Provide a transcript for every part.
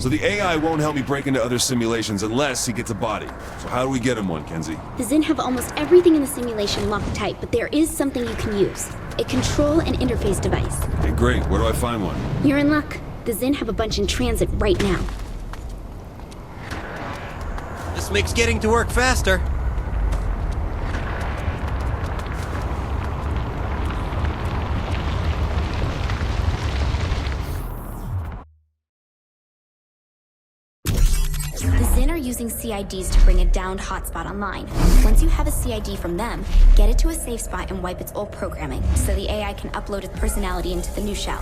So the AI won't help me break into other simulations unless he gets a body. So how do we get him one, Kenzie? The Zin have almost everything in the simulation locked tight, but there is something you can use. A control and interface device. Okay, great. Where do I find one? You're in luck. The Zin have a bunch in transit right now. This makes getting to work faster. The Zin are using C.I.Ds to bring a downed hotspot online. Once you have a C.I.D from them, get it to a safe spot and wipe its old programming, so the AI can upload its personality into the new shell.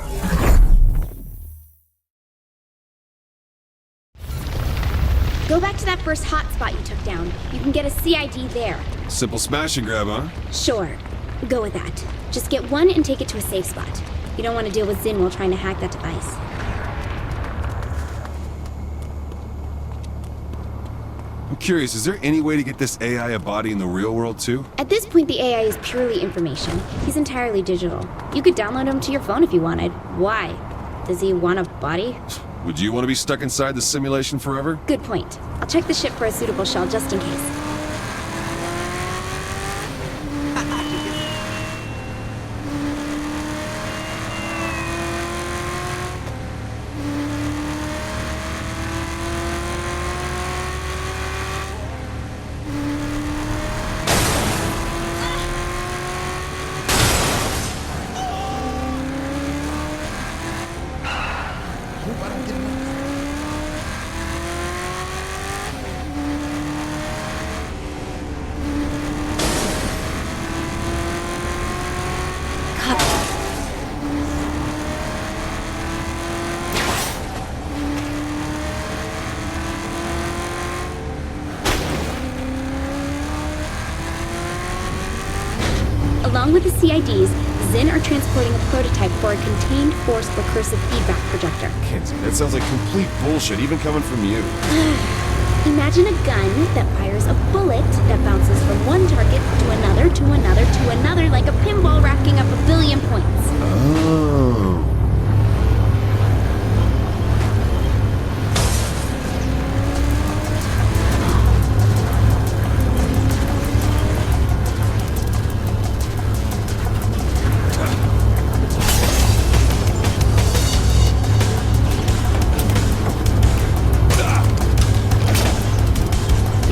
Go back to that first hotspot you took down. You can get a C.I.D there. Simple smash and grab, huh? Sure. Go with that. Just get one and take it to a safe spot. You don't want to deal with Zin while trying to hack that device. I'm curious, is there any way to get this AI a body in the real world too? At this point, the AI is purely information. He's entirely digital. You could download him to your phone if you wanted. Why? Does he want a body? Would you want to be stuck inside the simulation forever? Good point. I'll check the ship for a suitable shell just in case. Along with the C.I.Ds, Zin are transporting a prototype for a contained force recursive feedback projector. Kenzie, that sounds like complete bullshit, even coming from you. Imagine a gun that fires a bullet that bounces from one target to another, to another, to another, like a pinball racking up 1 billion points. Oh.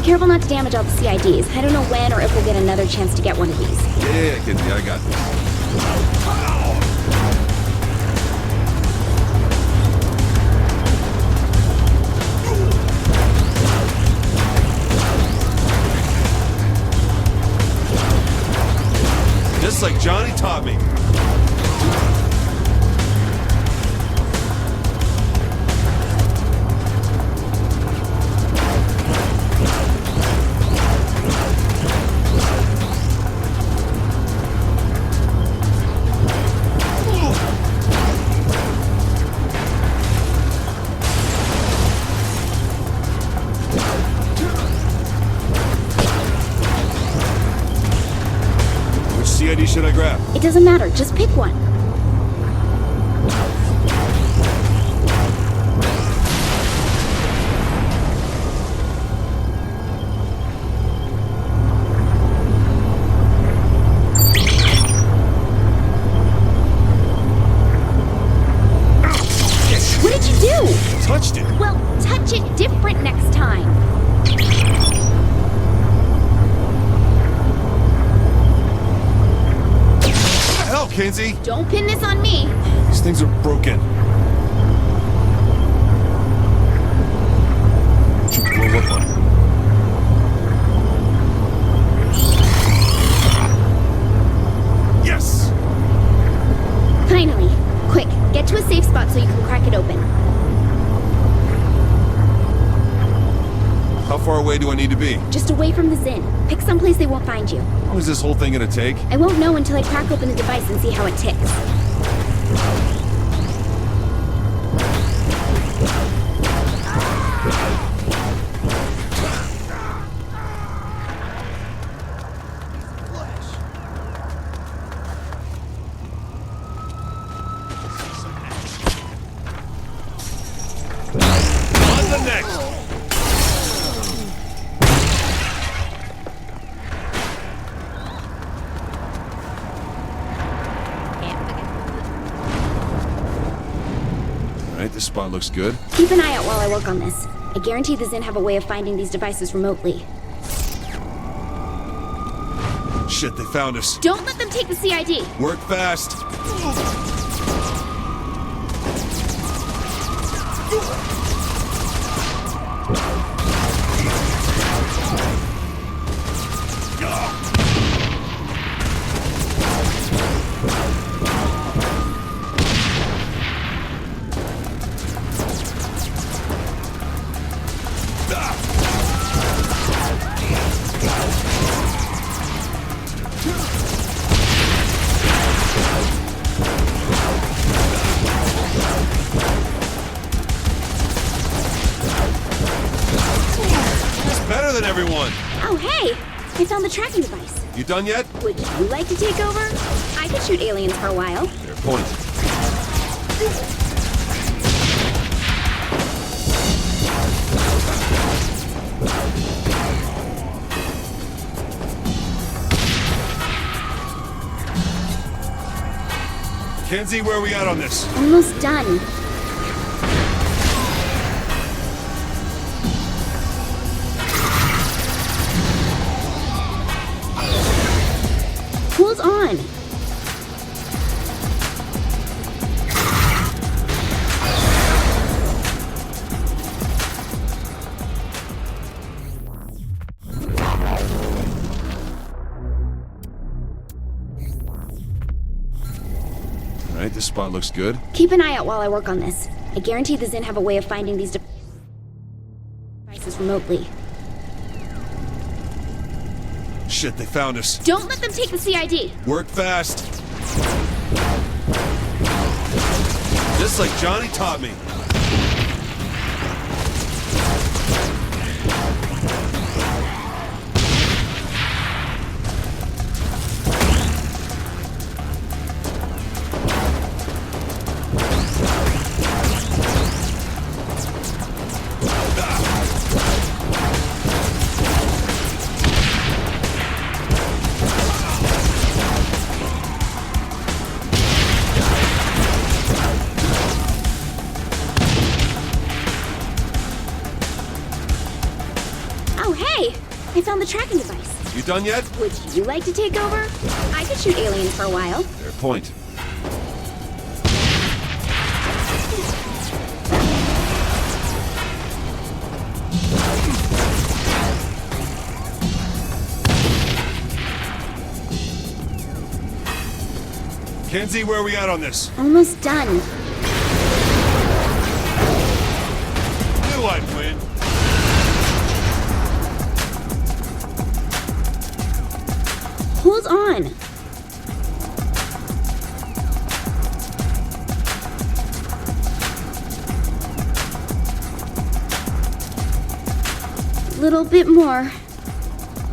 Careful not to damage all the C.I.Ds. I don't know when or if we'll get another chance to get one of these. Yeah, Kenzie, I got this. Just like Johnny taught me. C.I.D. should I grab? It doesn't matter, just pick one. What did you do? Touched it. Well, touch it different next time. Kenzie? Don't pin this on me. These things are broken. Blow up on it. Yes! Finally. Quick, get to a safe spot so you can crack it open. How far away do I need to be? Just away from the Zin. Pick someplace they won't find you. How long is this whole thing gonna take? I won't know until I crack open the device and see how it ticks. next? Alright, this spot looks good. Keep an eye out while I work on this. I guarantee the Zin have a way of finding these devices remotely. Shit, they found us. Don't let them take the C.I.D. Work fast. Better than everyone. Oh, hey! I found the tracking device. You done yet? Would you like to take over? I could shoot aliens for a while. Fair point. Kenzie, where are we at on this? Almost done. Hold on. Alright, this spot looks good. Keep an eye out while I work on this. I guarantee the Zin have a way of finding these devices remotely. Shit, they found us. Don't let them take the C.I.D. Work fast. Just like Johnny taught me. Oh, hey! I found the tracking device. You done yet? Would you like to take over? I could shoot aliens for a while. Fair point. Kenzie, where are we at on this? Almost done. Knew I'd win. Hold on. Little bit more.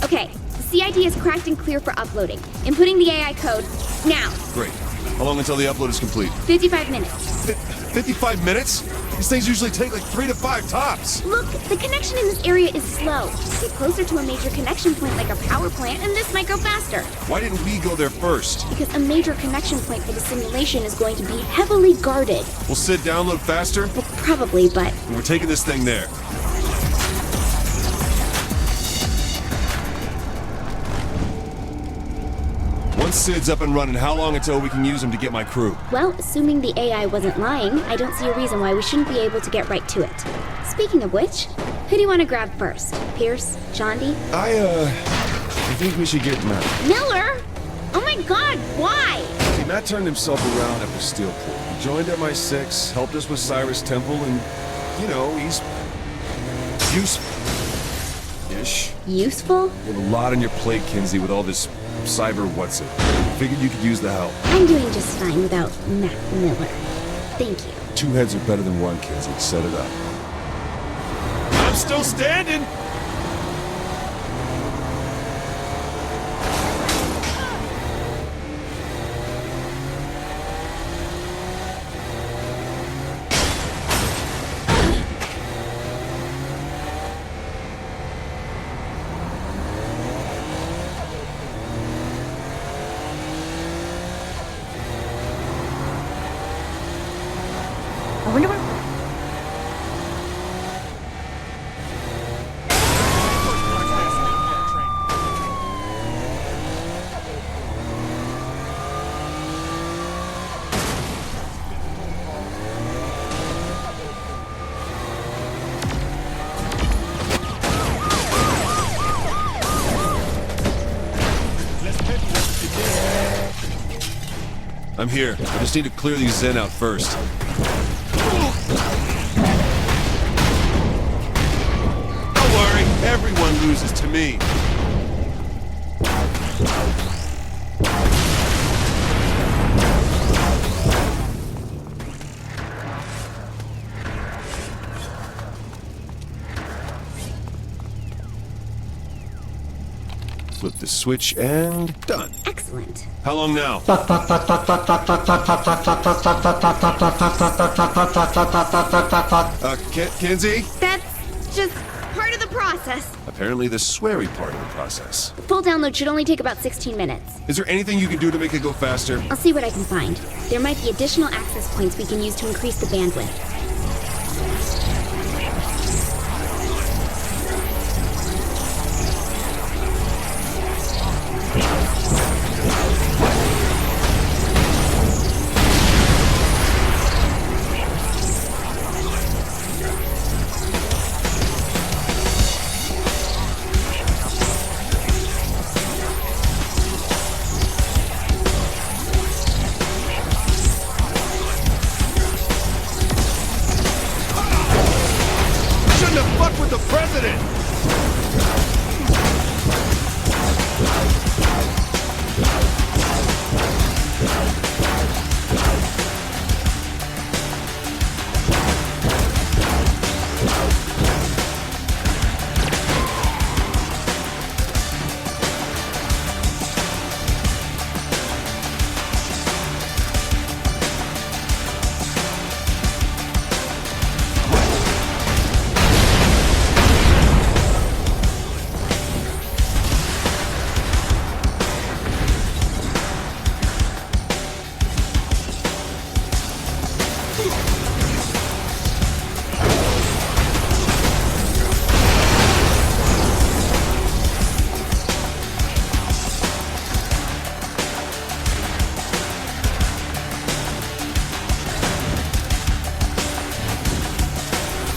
Okay, the C.I.D. is cracked and clear for uploading. Inputting the AI code now. Great. How long until the upload is complete? 55 minutes. 55 minutes? These things usually take like 3 to 5 tops. Look, the connection in this area is slow. Get closer to a major connection point like a power plant, and this might go faster. Why didn't we go there first? Because a major connection point for the simulation is going to be heavily guarded. Will Sid download faster? Well, probably, but We're taking this thing there. Once Sid's up and running, how long until we can use him to get my crew? well, assuming the AI wasn't lying, I don't see a reason why we shouldn't be able to get right to it. Speaking of which, who do you want to grab first? Pierce? Jondi? I think we should get Matt. Miller? Oh my god, why? See, Matt turned himself around after Steelport. He joined MI6, helped us with Cyrus Temple, and, you know, he's useful-ish. Useful? You have a lot on your plate, Kinsey, with all this cyber what's-it. Figured you could use the help. I'm doing just fine without Matt Miller. Thank you. 2 heads are better than 1, Kinsey. Set it up. I'm still standing! I'm here. I just need to clear these Zen out first. Don't worry, everyone loses to me. Flip the switch and done. Excellent. How long now? Kenzie? That's just part of the process. Apparently the sweary part of the process. Full download should only take about 16 minutes. Is there anything you can do to make it go faster? I'll see what I can find. There might be additional access points we can use to increase the bandwidth.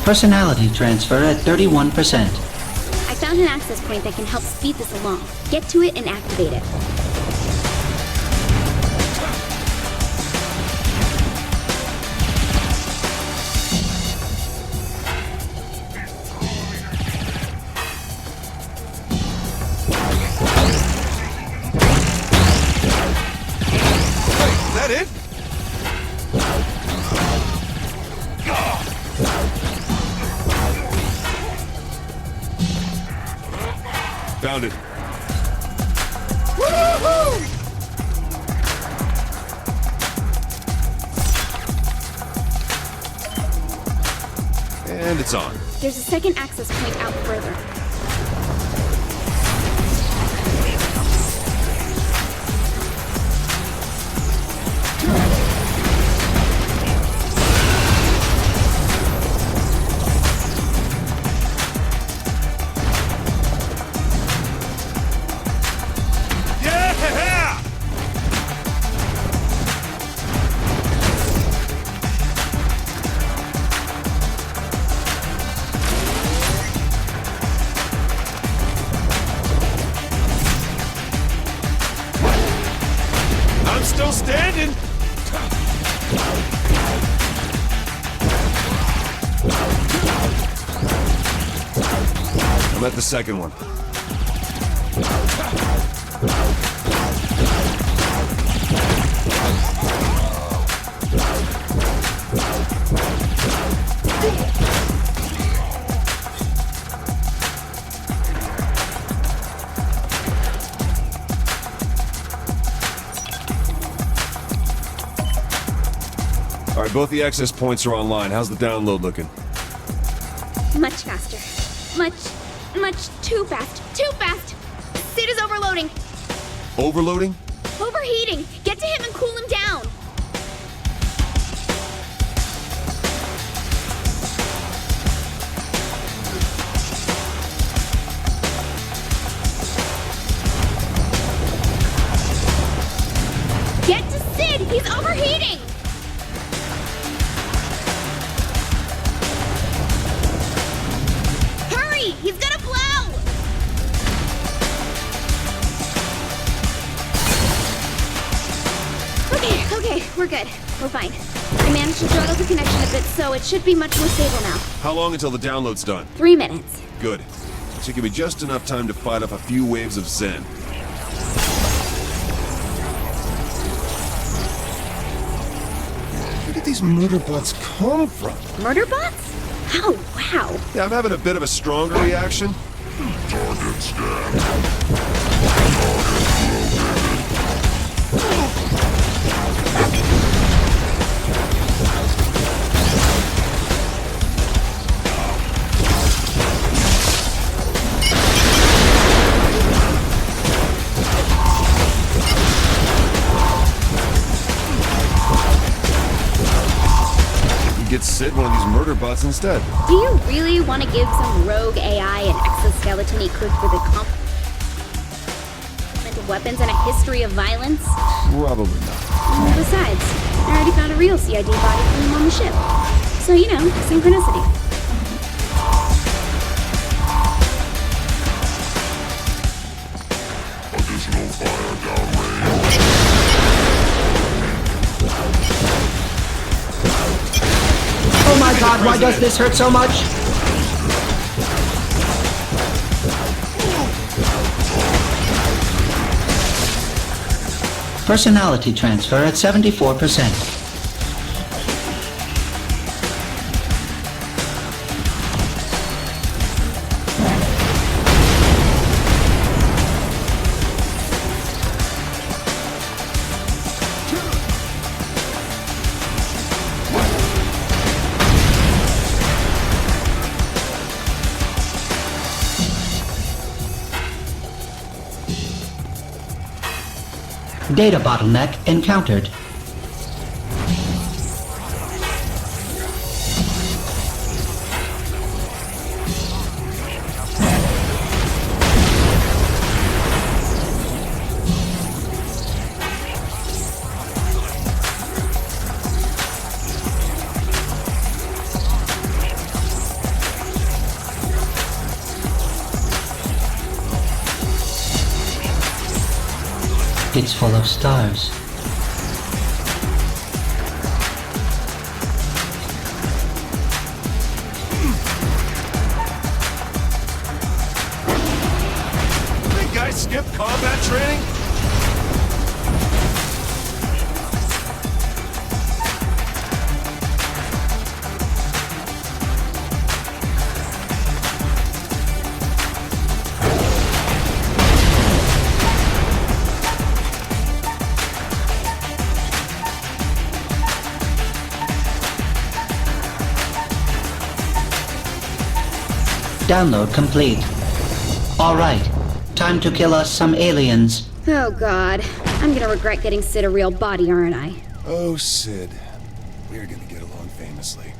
Personality transfer at 31%. I found an access point that can help speed this along. Get to it and activate it. Is that it? Found it. Woo-hoo! And it's on. There's a second access point out further. Still standing. I'm at the second one. All right, both the access points are online. How's the download looking? Much faster. Much too fast. Too fast! Sid is overloading. Overloading? Overheating. Get to him and cool him down. Get to Sid! He's overheating! Hurry! He's gonna blow! Okay. we're good. We're fine. I managed to throttle the connection a bit, so it should be much more stable now. How long until the download's done? 3 minutes. Good. Should give me just enough time to fight off a few waves of Zen. Where did these murder bots come from? Murder bots? Oh, wow. Yeah, I'm having a bit of a stronger reaction. Target scanned. Get Sid one of these murder bots instead. Do you really want to give some rogue AI an exoskeleton equipped with a complement of weapons and a history of violence? Probably not. Besides, I already found a real C.I.D. body for him on the ship. So, you know, synchronicity. Additional fire downrange. Oh my god, why does this hurt so much? Personality transfer at 74%. Data bottleneck encountered. It's full of stars. Hey guys, skip combat training? Download complete. Alright, time to kill us some aliens. Oh god, I'm gonna regret getting Sid a real body, aren't I? Oh, Sid. We're gonna get along famously.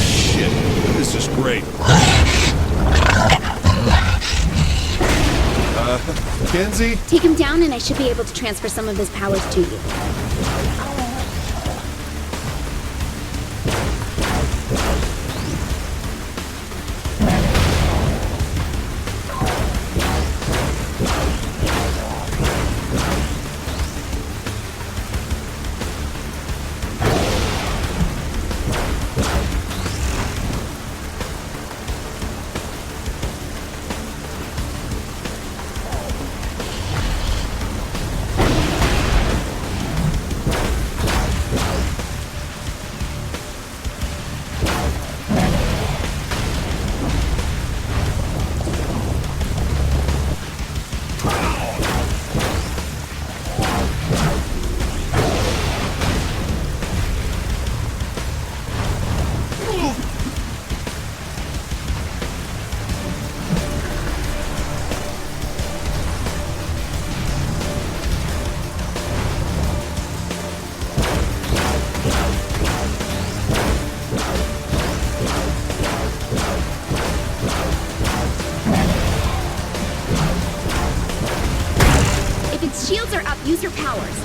Shit, this is great. Kenzie? Take him down and I should be able to transfer some of his powers to you. Shields are up. Use your powers.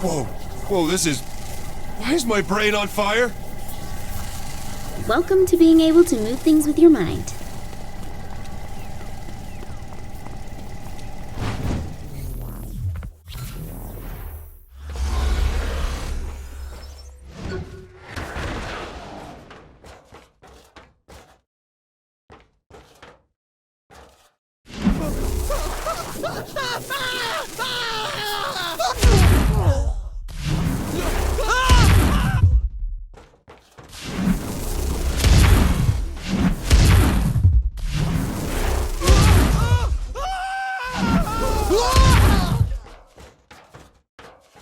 Whoa, this is... Why is my brain on fire? Welcome to being able to move things with your mind.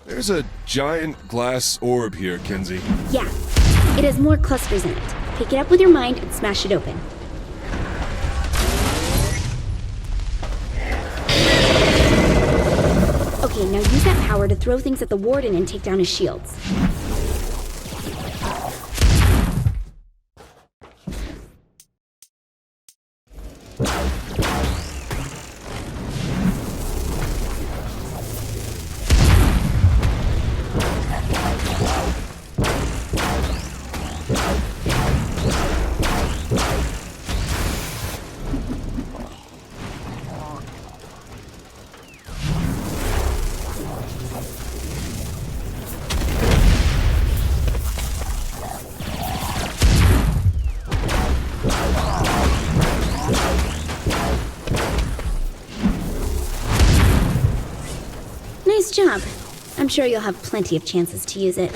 There's a giant glass orb here, Kenzie. Yeah, it has more clusters in it. Pick it up with your mind and smash it open. Okay, now use that power to throw things at the Warden and take down his shields. Nice job. I'm sure you'll have plenty of chances to use it.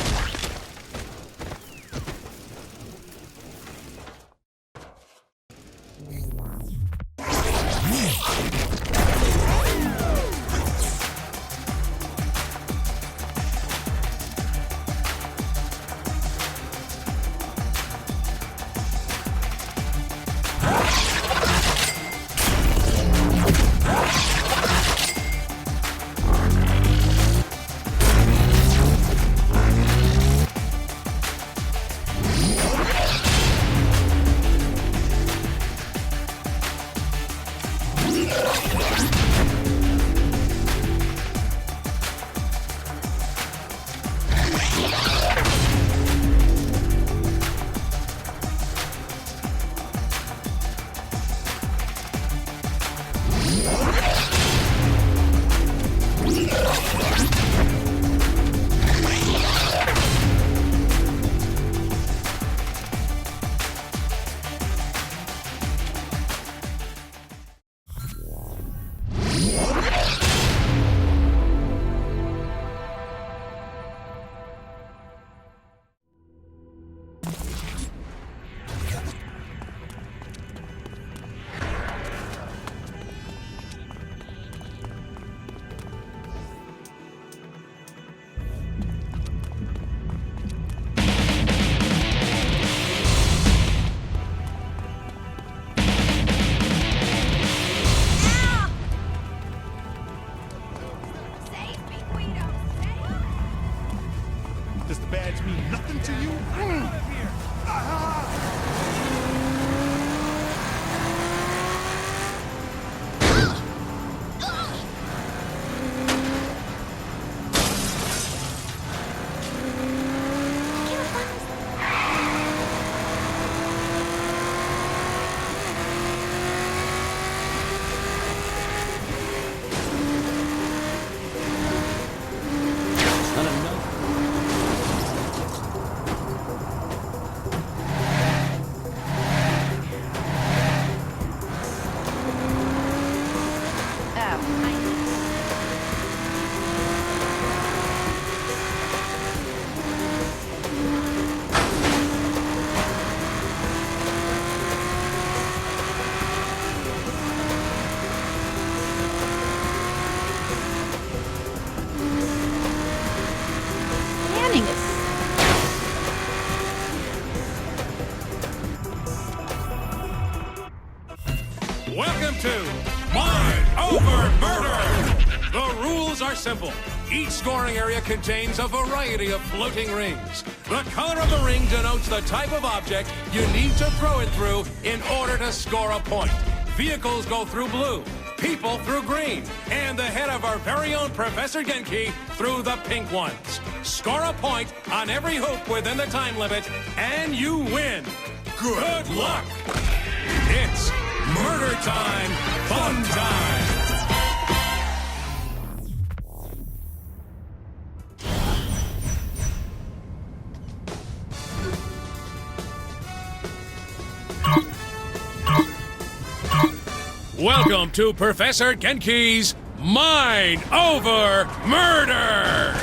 Does the badge mean nothing to you? I'm out of here! Welcome to Mind Over Murder! The rules are simple. Each scoring area contains a variety of floating rings. The color of the ring denotes the type of object you need to throw it through in order to score a point. Vehicles go through blue. people through green, and the head of our very own Professor Genki through the pink ones. Score a point on every hoop within the time limit, and you win. Good luck. It's murder time, fun time. Welcome to Professor Genki's Mind Over Murder!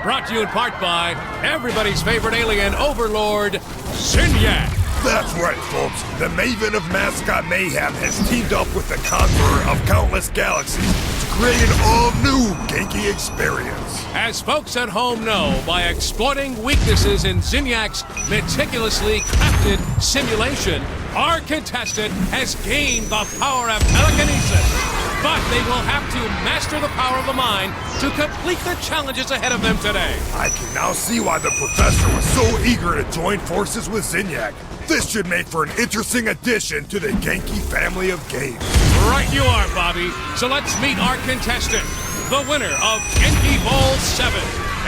Brought to you in part by everybody's favorite alien overlord, Zinyak. That's right, folks. The Maven of Mascot Mayhem has teamed up with the Conqueror of Countless Galaxies to create an all-new Genki experience. As folks at home know, by exploiting weaknesses in Zinyak's meticulously crafted simulation, our contestant has gained the power of telekinesis. But they will have to master the power of the mind to complete the challenges ahead of them today. I can now see why the Professor was so eager to join forces with Zinyak. This should make for an interesting addition to the Genki family of games. Right you are, Bobby. So let's meet our contestant, the winner of Genki Bowl 7,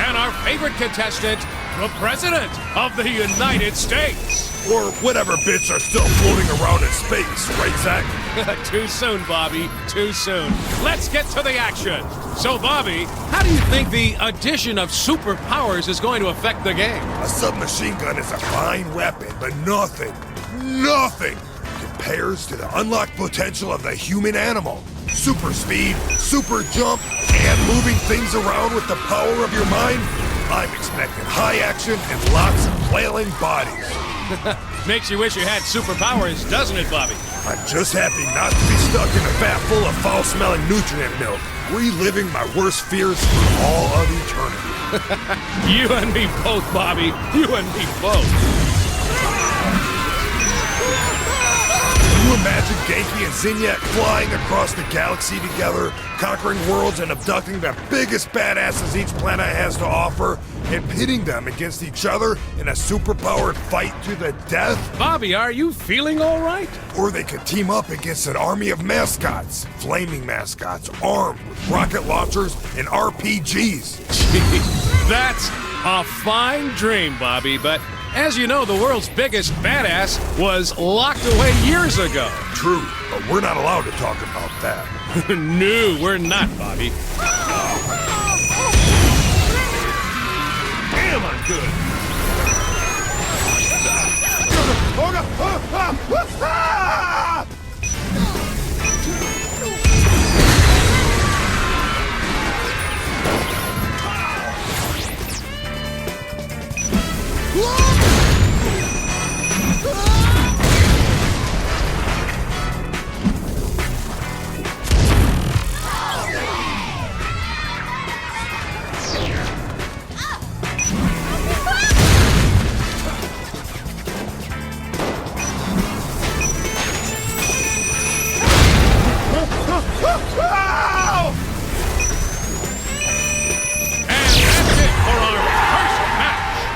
and our favorite contestant, the President of the United States. Or whatever bits are still floating around in space, right, Zach? Too soon, Bobby. Too soon. Let's get to the action. So, Bobby, how do you think the addition of superpowers is going to affect the game? A submachine gun is a fine weapon, but nothing compares to the unlocked potential of the human animal. Super speed, super jump, and moving things around with the power of your mind. I'm expecting high action and lots of flailing bodies. Makes you wish you had superpowers, doesn't it, Bobby? I'm just happy not to be stuck in a vat full of foul-smelling nutrient milk, reliving my worst fears for all of eternity. You and me both, Bobby. You and me both. Can you imagine Genki and Zinyak flying across the galaxy together, conquering worlds and abducting the biggest badasses each planet has to offer, and pitting them against each other in a superpowered fight to the death? Bobby, are you feeling all right? Or they could team up against an army of mascots, flaming mascots, armed with rocket launchers and RPGs. Gee, that's a fine dream, Bobby, but as you know, the world's biggest badass was locked away years ago. True, but we're not allowed to talk about that. No, we're not, Bobby. Damn, I'm good.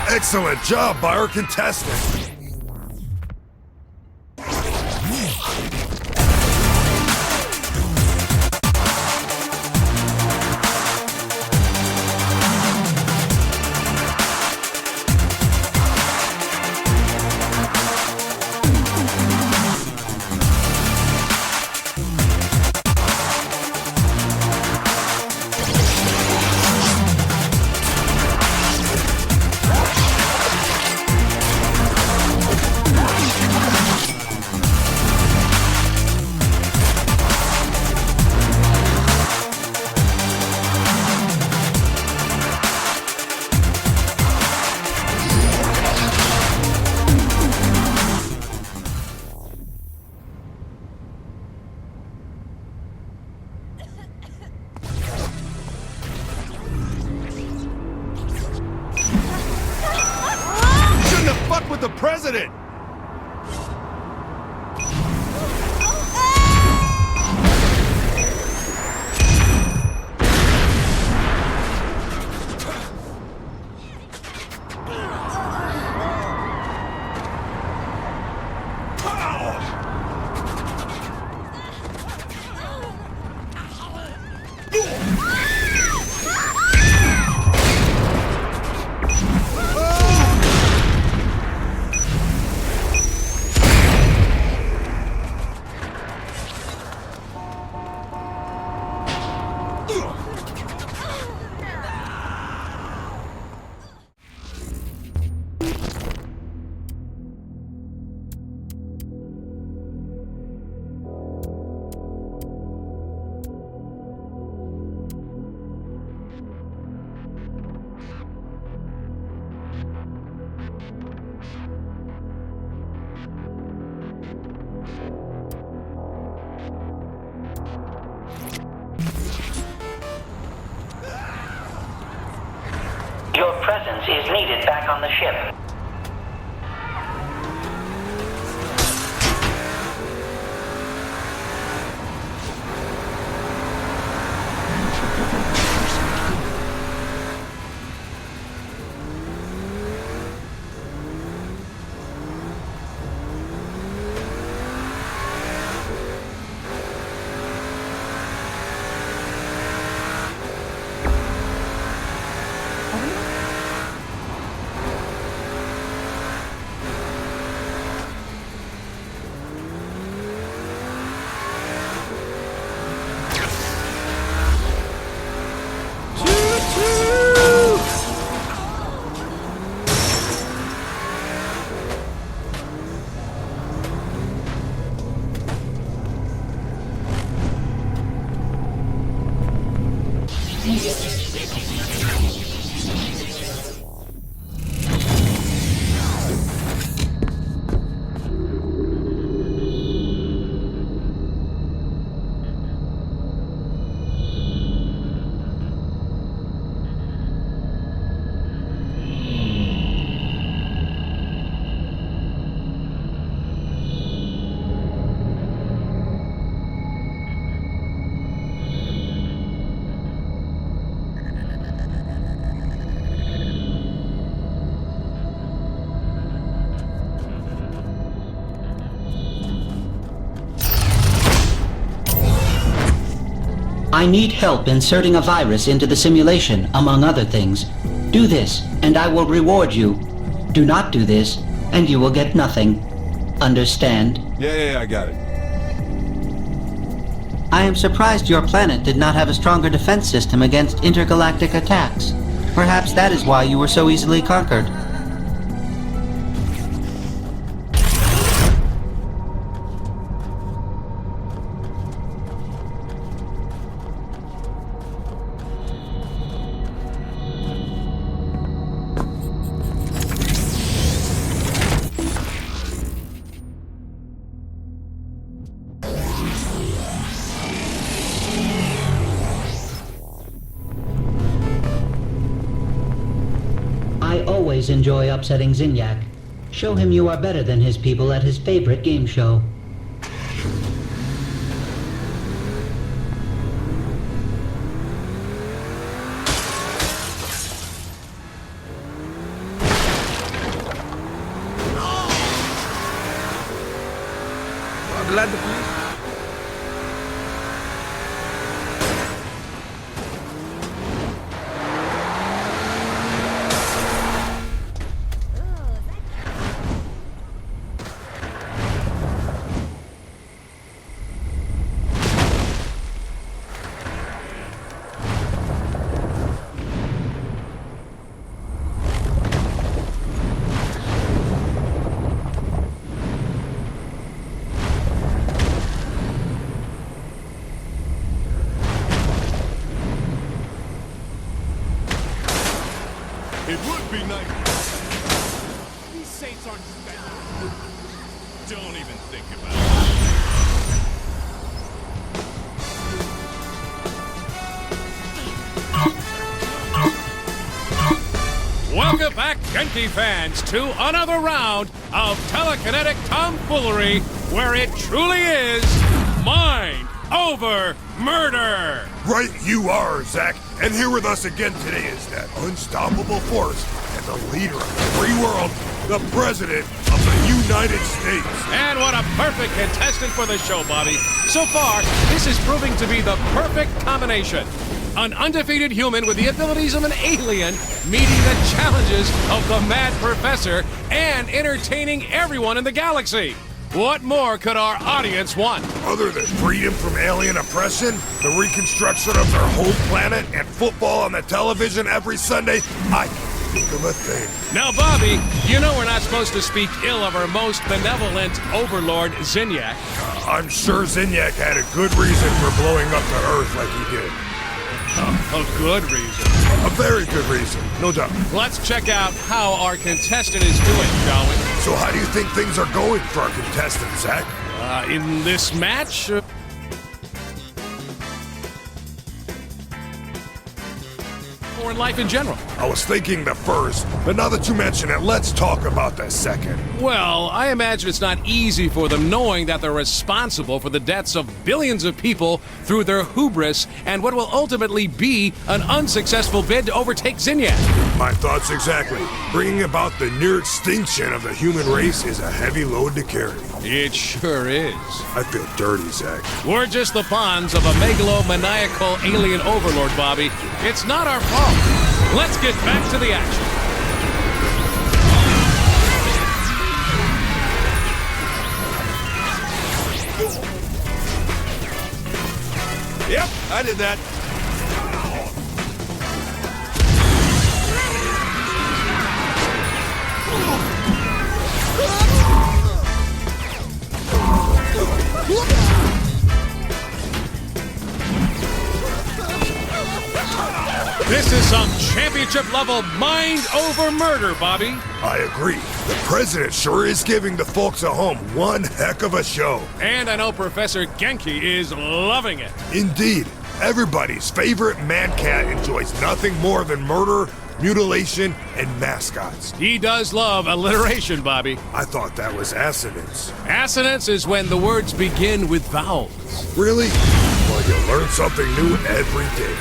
Excellent job by our contestant. With the president! Your presence is needed back on the ship. I need help inserting a virus into the simulation, among other things. Do this, and I will reward you. Do not do this, and you will get nothing. Understand? Yeah, I got it. I am surprised your planet did not have a stronger defense system against intergalactic attacks. Perhaps that is why you were so easily conquered. I always enjoy upsetting Zinyak. Show him you are better than his people at his favorite game show. Glad the police. It would be nice. These saints aren't special. Don't even think about it. Welcome back, Genki fans, to another round of telekinetic tomfoolery, where it truly is mind over murder. Right you are, Zach. And here with us again today is that unstoppable force and the leader of the free world, the President of the United States. And what a perfect contestant for the show, Bobby. So far, this is proving to be the perfect combination. An undefeated human with the abilities of an alien, meeting the challenges of the mad professor, and entertaining everyone in the galaxy. What more could our audience want? Other than freedom from alien oppression, the reconstruction of their whole planet, and football on the television every Sunday, I can't think of a thing. Now, Bobby, you know we're not supposed to speak ill of our most benevolent overlord, Zinyak. I'm sure Zinyak had a good reason for blowing up the Earth like he did. A good reason. A very good reason, no doubt. Let's check out how our contestant is doing, shall we? So how do you think things are going for our contestant, Zach? In this match? or in life in general? I was thinking the first, but now that you mention it, let's talk about the second. Well, I imagine it's not easy for them knowing that they're responsible for the deaths of billions of people through their hubris and what will ultimately be an unsuccessful bid to overtake Zinyak. My thoughts exactly. Bringing about the near extinction of the human race is a heavy load to carry. It sure is. I feel dirty, Zach. We're just the pawns of a megalomaniacal alien overlord, Bobby. It's not our fault. Let's get back to the action. Yep, I did that. This is some championship-level mind over murder, Bobby. I agree. The president sure is giving the folks at home one heck of a show. And I know Professor Genki is loving it. Indeed. Everybody's favorite man-cat enjoys nothing more than murder, mutilation, and mascots. He does love alliteration, Bobby. I thought that was assonance. Assonance is when the words begin with vowels. Really? Well, you learn something new every day.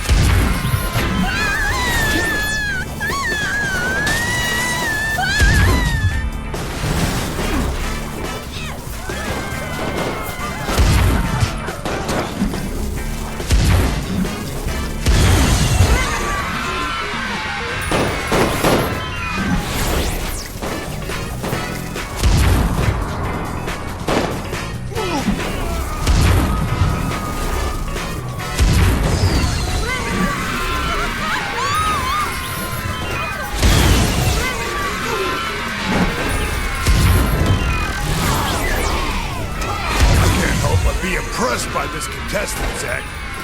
By this contestant, Zach.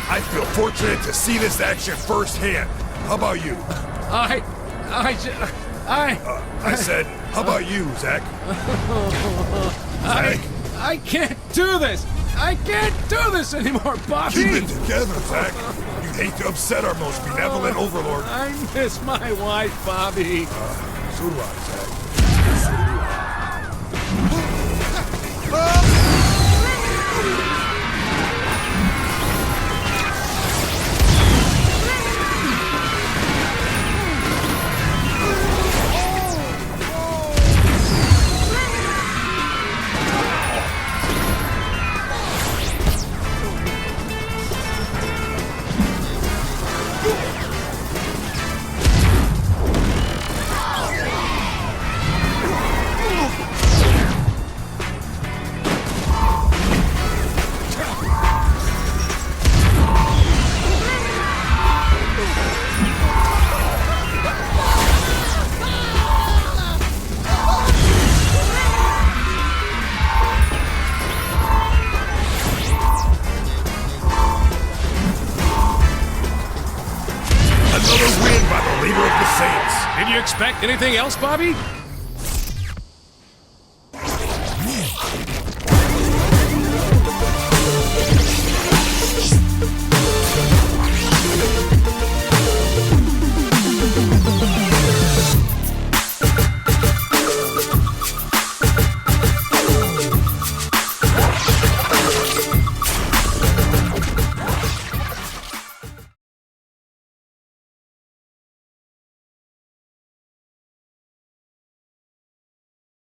I feel fortunate to see this action firsthand. How about you? I said, how about you, Zach? Zach? I can't do this. I can't do this anymore, Bobby. Keep it together, Zach. You'd hate to upset our most benevolent overlord. I miss my wife, Bobby. So do I, Zach. So do I. Did you expect anything else, Bobby?